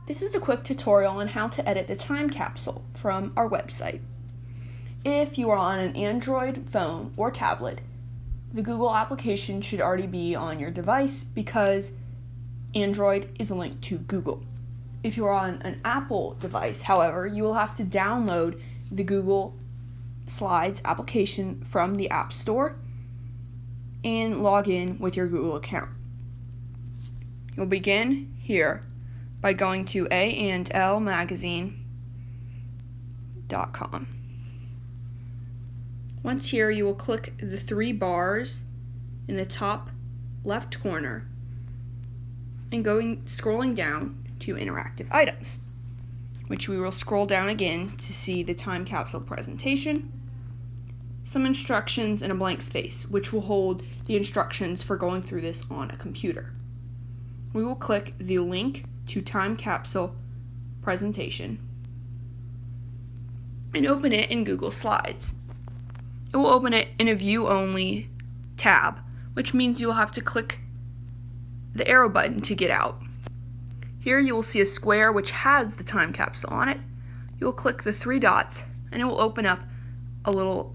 This is a quick tutorial on how to edit the Time Capsule from our website. If you are on an Android phone or tablet, the Google application should already be on your device because Android is linked to Google. If you are on an Apple device, however, you will have to download the Google Slides application from the App Store and log in with your Google account. You'll begin here by going to andlmagazine.com. Once here, you will click the three bars in the top left corner and scrolling down to interactive items, which we will scroll down again to see the time capsule presentation, some instructions, and a blank space, which will hold the instructions for going through this on a computer. We will click the link to time capsule presentation and open it in Google Slides. It will open it in a view-only tab, which means you will have to click the arrow button to get out. Here you will see a square which has the time capsule on it. You will click the three dots and it will open up a little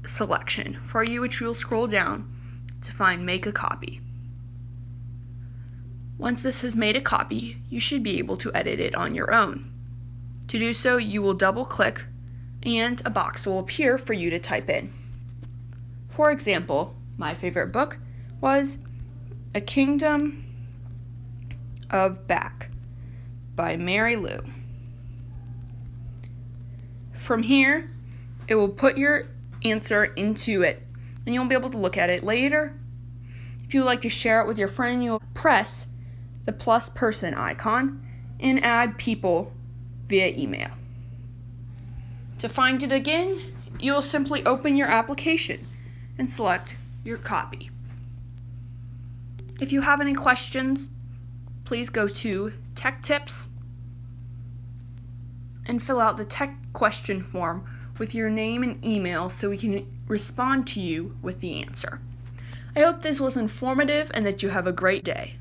selection for you, which you will scroll down to find Make a Copy. Once this has made a copy, you should be able to edit it on your own. To do so, you will double-click and a box will appear for you to type in. For example, my favorite book was A Kingdom of Back by Mary Lou. From here, it will put your answer into it and you'll be able to look at it later. If you would like to share it with your friend, you'll press the plus person icon and add people via email. To find it again, you'll simply open your application and select your copy. If you have any questions, please go to Tech Tips and fill out the tech question form with your name and email so we can respond to you with the answer. I hope this was informative and that you have a great day.